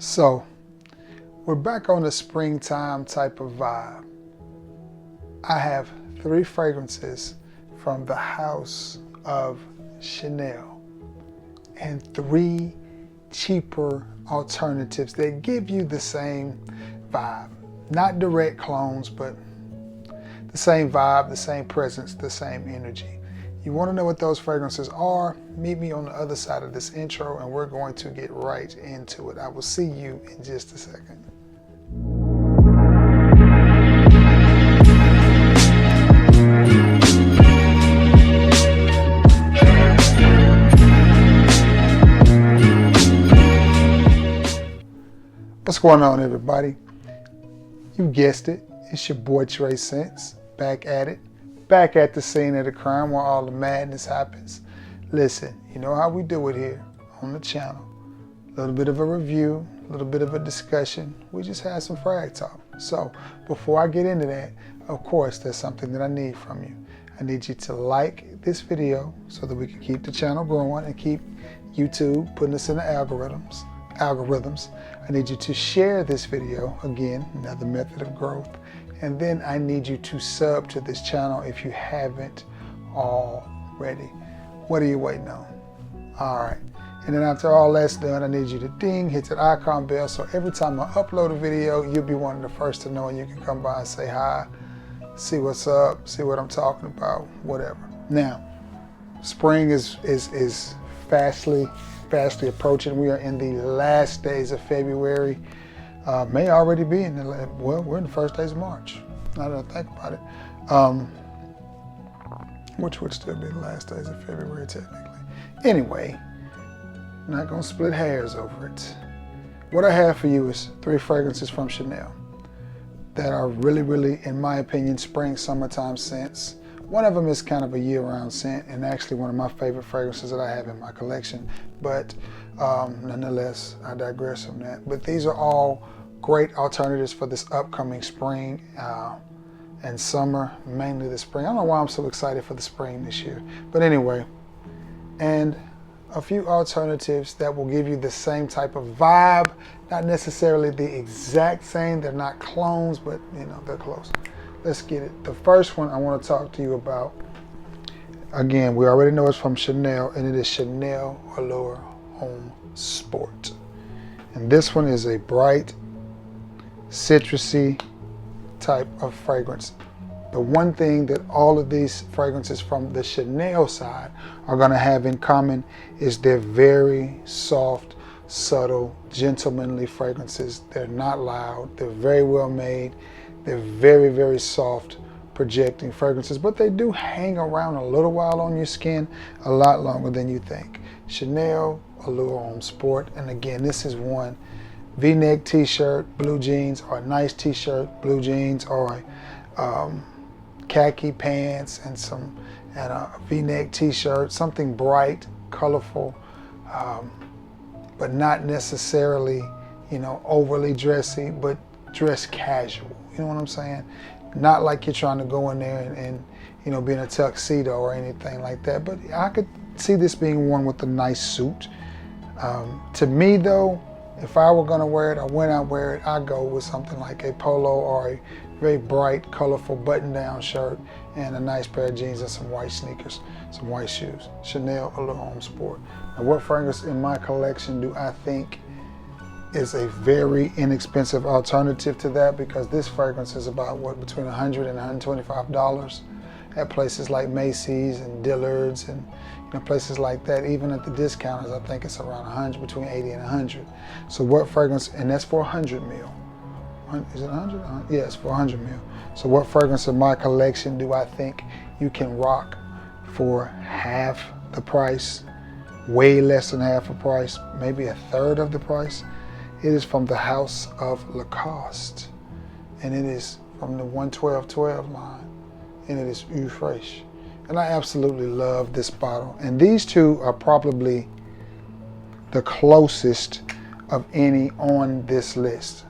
So we're back on the springtime type of vibe. I have 3 fragrances from the house of Chanel and 3 cheaper alternatives that give you the same vibe. Not direct clones, but the same vibe, the same presence, the same energy. You want to know what those fragrances are? Meet me on the other side of this intro and we're going to get right into it. I will see you in just a second. What's going on, everybody? You guessed it. It's your boy Trey Sense, back at it. Back at the scene of the crime where all the madness happens. Listen, you know how we do it here on the channel. A little bit of a review, a little bit of a discussion. We just had some frag talk. So before I get into that, of course, there's something that I need from you. I need you to like this video so that we can keep the channel growing and keep YouTube putting us in the algorithms. I need you to share this video, again, another method of growth. And then I need you to sub to this channel if you haven't already. What are you waiting on? All right. And then after all that's done, I need you to hit that icon bell so every time I upload a video, you'll be one of the first to know and you can come by and say hi, see what's up, see what I'm talking about, whatever. Now, spring is fastly approaching. We are in the last days of February. May already be in the, well, we're in the first days of March, now that I think about it. Which would still be the last days of February, technically. Anyway, not gonna split hairs over it. What I have for you is 3 fragrances from Chanel that are really, in my opinion, spring, summertime scents. One of them is kind of a year-round scent and actually one of my favorite fragrances that I have in my collection. But nonetheless, I digress from that. But these are all great alternatives for this upcoming spring and summer, mainly the spring. I don't know why I'm so excited for the spring this year. But anyway, and a few alternatives that will give you the same type of vibe. Not necessarily the exact same. They're not clones, but you know, they're close. Let's get it. The first one I want to talk to you about, again, we already know it's from Chanel, and it is Chanel Allure Home Sport. And this one is a bright, citrusy type of fragrance. The one thing that all of these fragrances from the Chanel side are going to have in common is they're very soft, subtle, gentlemanly fragrances. They're not loud. They're very well made. They're very soft projecting fragrances, but they do hang around a little while on your skin, a lot longer than you think. Chanel Allure Home Sport, and again, this is one V-neck t-shirt, blue jeans, or a nice t-shirt, blue jeans, or khaki pants and a V-neck t-shirt, something bright, colorful, but not necessarily, you know, overly dressy, but dress casual. You know what I'm saying? Not like you're trying to go in there and you know, be in a tuxedo or anything like that. But I could see this being worn with a nice suit. To me though, if I were gonna wear it, or when I wear it, I go with something like a polo or a very bright, colorful button-down shirt and a nice pair of jeans and some white sneakers, some white shoes. Chanel Allure Home Sport. Now, what fragrance in my collection do I think is a very inexpensive alternative to that? Because this fragrance is about what, between $100 and $125 at places like Macy's and Dillard's and places like that. Even at the discounters, I think it's around 100, between 80 and 100. So what fragrance, and that's for 100 mil. Is it 100? Yes, for 100 mil. So what fragrance in my collection do I think you can rock for half the price, way less than half the price, maybe a third of the price? It is from the house of Lacoste, and it is from the 11212 line, and it is Eau Fraiche. And I absolutely love this bottle. And these two are probably the closest of any on this list.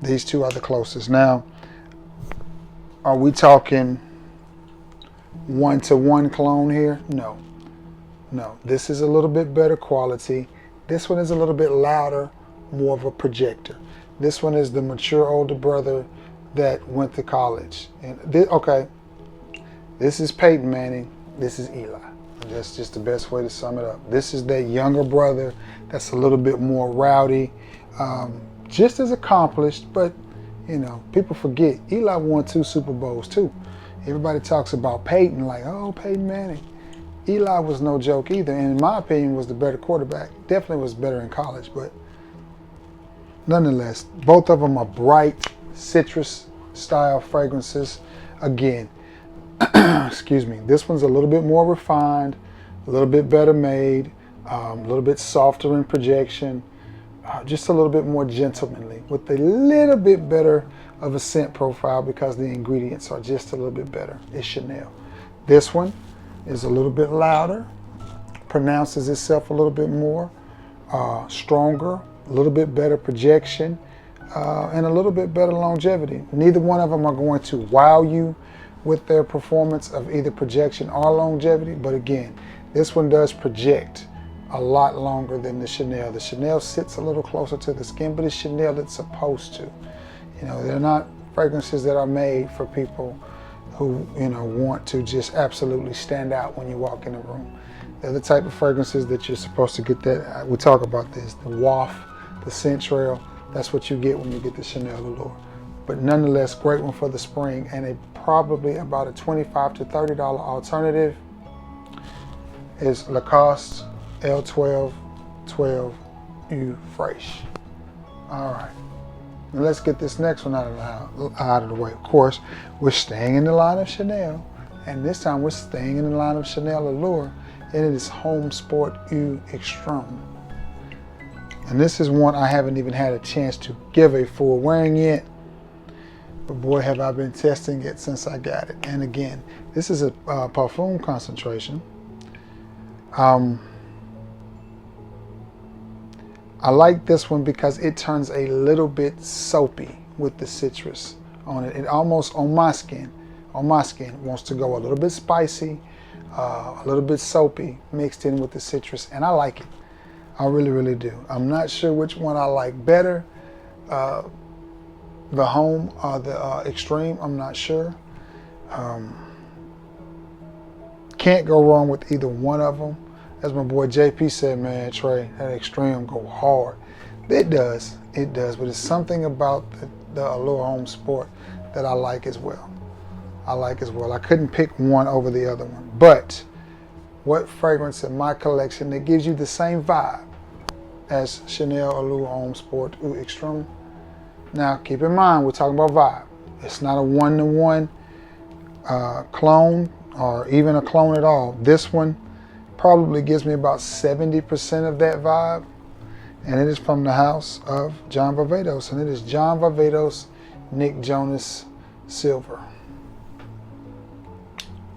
These two are the closest. Now, are we talking one-to-one clone here? No. This is a little bit better quality. This one is a little bit louder, more of a projector. This one is the mature older brother that went to college. And okay, this is Peyton Manning, this is Eli. That's just the best way to sum it up. This is that younger brother that's a little bit more rowdy, just as accomplished, but you know, people forget Eli won 2 Super Bowls too. Everybody talks about Peyton like, oh, Peyton Manning. Eli was no joke either, and in my opinion was the better quarterback. Definitely was better in college, but nonetheless, both of them are bright citrus style fragrances. Again, excuse me, this one's a little bit more refined, a little bit better made, a little bit softer in projection, just a little bit more gentlemanly, with a little bit better of a scent profile because the ingredients are just a little bit better. It's Chanel. This one is a little bit louder, pronounces itself a little bit more, stronger, a little bit better projection, and a little bit better longevity. Neither one of them are going to wow you with their performance of either projection or longevity, but again, this one does project a lot longer than the Chanel. The Chanel sits a little closer to the skin, but it's Chanel that's supposed to. You know, they're not fragrances that are made for people who, you know, want to just absolutely stand out when you walk in the room. They're the type of fragrances that you're supposed to get that, we talk about this, the waft, the scent trail, that's what you get when you get the Chanel Allure. But nonetheless, great one for the spring, and a probably about a $25 to $30 alternative is Lacoste L12 12 U Fresh. All right, now let's get this next one out of the way. Of course, we're staying in the line of Chanel, and this time we're staying in the line of Chanel Allure, and it is Home Sport U Extreme. And this is one I haven't even had a chance to give a full wearing yet, but boy, have I been testing it since I got it. And again, this is a parfum concentration. I like this one because it turns a little bit soapy with the citrus on it. It almost, on my skin, wants to go a little bit spicy, a little bit soapy mixed in with the citrus, and I like it. I really, really do. I'm not sure which one I like better, the Home or the Extreme. I'm not sure. Can't go wrong with either one of them. As my boy JP said, man, Trey, that Extreme go hard. It does, but it's something about the Allure Home Sport that I like as well. I couldn't pick one over the other one, but what fragrance in my collection that gives you the same vibe as Chanel Allure Home Sport Eau Extreme? Now, keep in mind, we're talking about vibe. It's not a one-to-one clone or even a clone at all. This one probably gives me about 70% of that vibe, and it is from the house of John Varvatos, and it is John Varvatos Nick Jonas Silver.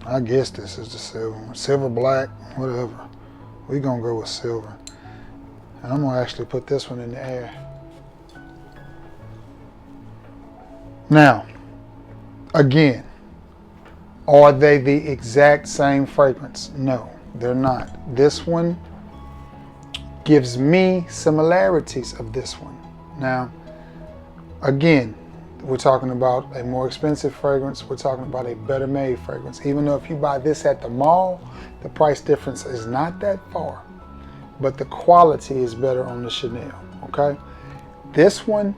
I guess this is the silver one. Silver black, whatever. We're gonna go with silver. And I'm gonna actually put this one in the air. Now, again, are they the exact same fragrance? No, they're not. This one gives me similarities of this one. Now, again, we're talking about a more expensive fragrance. We're talking about a better made fragrance. Even though if you buy this at the mall, the price difference is not that far, but the quality is better on the Chanel, okay? This one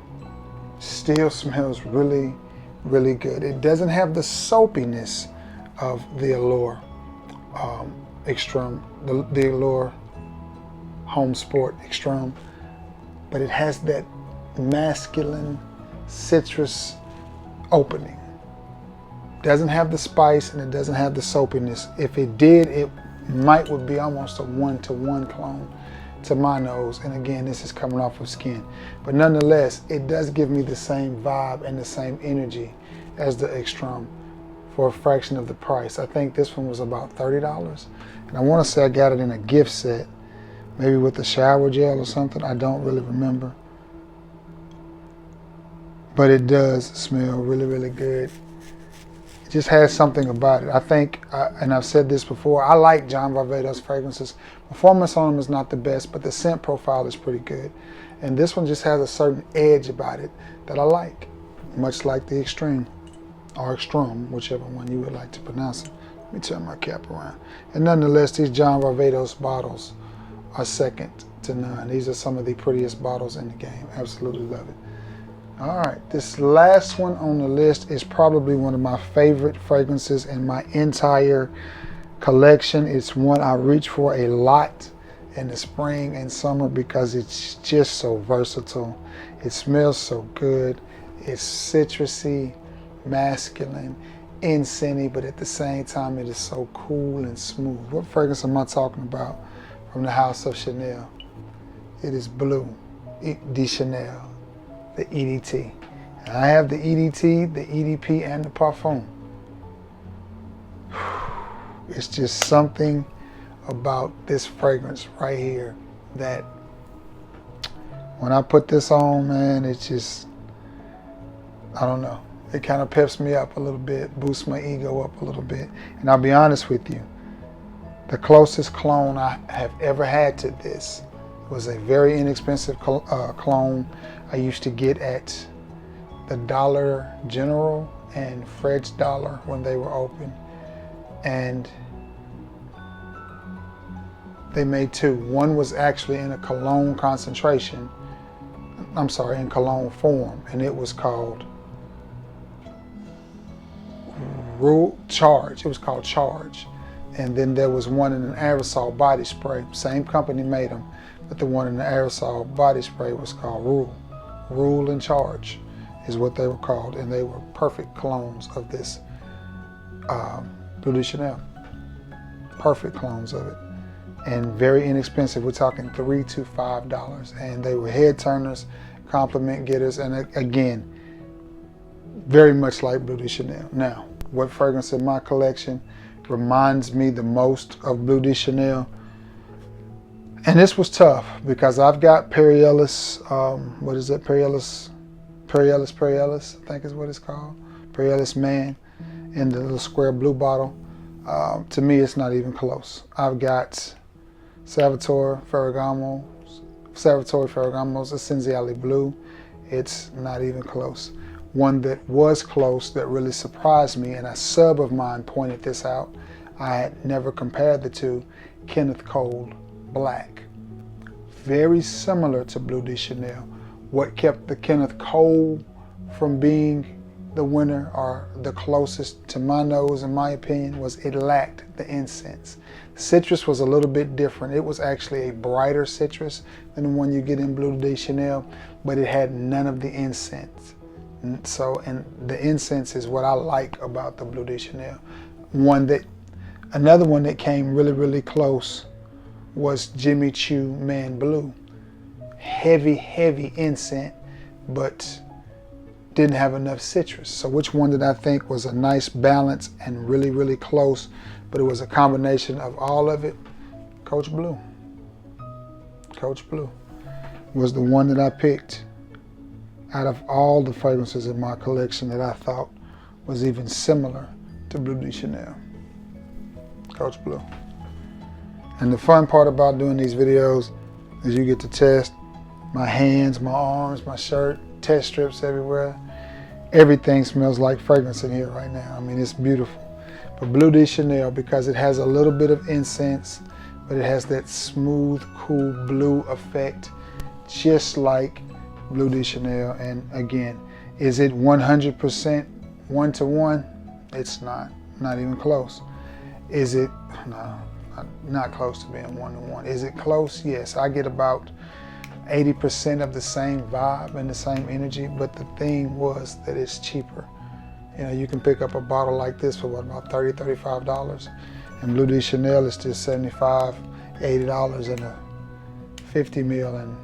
still smells really, really good. It doesn't have the soapiness of the Allure Extreme, the Allure Home Sport Extreme, but it has that masculine citrus opening. Doesn't have the spice and it doesn't have the soapiness. If it did, it would be almost a one-to-one clone to my nose. And again, this is coming off of skin. But nonetheless, it does give me the same vibe and the same energy as the Extreme for a fraction of the price. I think this one was about $30. And I want to say I got it in a gift set, maybe with the shower gel or something. I don't really remember. But it does smell really, really good. It just has something about it. I think, and I've said this before, I like John Varvatos fragrances. Performance on them is not the best, but the scent profile is pretty good. And this one just has a certain edge about it that I like, much like the Extreme, or Extreme, whichever one you would like to pronounce it. Let me turn my cap around. And nonetheless, these John Varvatos bottles are second to none. These are some of the prettiest bottles in the game. Absolutely love it. All right, this last one on the list is probably one of my favorite fragrances in my entire collection. It's one I reach for a lot in the spring and summer because it's just so versatile. It smells so good. It's citrusy, masculine, incense-y, but at the same time it is so cool and smooth. What fragrance am I talking about from the house of Chanel? It is Bleu de Chanel, the EDT. And I have the EDT, the EDP, and the Parfum. It's just something about this fragrance right here that when I put this on, man, it's just, I don't know. It kind of peps me up a little bit, boosts my ego up a little bit. And I'll be honest with you, the closest clone I have ever had to this was a very inexpensive clone I used to get at the Dollar General and Fred's Dollar when they were open. And they made two. One was actually in a cologne concentration, I'm sorry, in cologne form, and it was called Charge. It was called Charge. And then there was one in an aerosol body spray. Same company made them, but the one in the aerosol body spray was called Rule. Rule and Charge is what they were called, and they were perfect clones of this Bleu de Chanel. Perfect clones of it, and very inexpensive. We're talking $3 to $5, and they were head turners, compliment getters, and again, very much like Bleu de Chanel. Now, what fragrance in my collection reminds me the most of Bleu de Chanel? And this was tough because I've got Periellis, what is it, Periellis, I think is what it's called, Periellis Man, in the little square blue bottle. To me, it's not even close. I've got Salvatore Ferragamo's Essenziale Blue. It's not even close. One that was close that really surprised me, and a sub of mine pointed this out, I had never compared the two, Kenneth Cole Black. Very similar to Bleu de Chanel. What kept the Kenneth Cole from being the winner, or the closest to my nose in my opinion, was it lacked the incense. Citrus was a little bit different. It was actually a brighter citrus than the one you get in Bleu de Chanel, but it had none of the incense. And the incense is what I like about the Bleu de Chanel. Another one that came really, really close was Jimmy Choo Man Blue. Heavy, heavy incense, but didn't have enough citrus. So which one did I think was a nice balance and really, really close, but it was a combination of all of it? Coach Blue. Coach Blue was the one that I picked out of all the fragrances in my collection that I thought was even similar to Bleu de Chanel. Coach Blue. And the fun part about doing these videos is you get to test my hands, my arms, my shirt, test strips everywhere. Everything smells like fragrance in here right now. I mean, it's beautiful. But Bleu de Chanel, because it has a little bit of incense, but it has that smooth, cool blue effect, just like Bleu de Chanel. And again, is it 100% one-to-one? It's not even close. Is it? No, not close to being one-to-one. Is it close? Yes, I get about 80% of the same vibe and the same energy, but the thing was that it's cheaper. You know, you can pick up a bottle like this for what, about $30, $35, and Bleu de Chanel is just $75, $80 in a 50 mil and,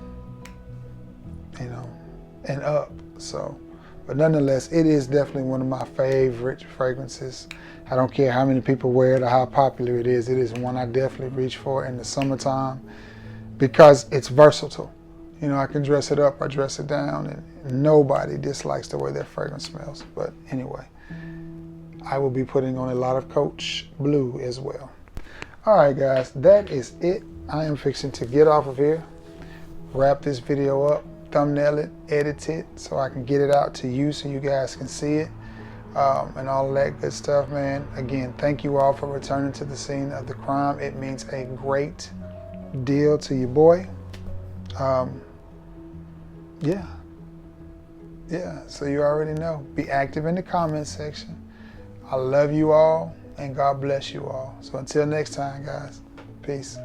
you know, and up. So, but nonetheless, it is definitely one of my favorite fragrances. I don't care how many people wear it or how popular it is one I definitely reach for in the summertime because it's versatile. You know, I can dress it up or dress it down, and nobody dislikes the way that fragrance smells. But anyway, I will be putting on a lot of Coach Blue as well. All right, guys, that is it. I am fixing to get off of here. wrap this video up, thumbnail it, edit it so I can get it out to you so you guys can see it, and all of that good stuff, man. Again, thank you all for returning to the scene of the crime. It means a great deal to your boy. Yeah, so you already know. Be active in the comment section. I love you all, and God bless you all. So until next time, guys, peace.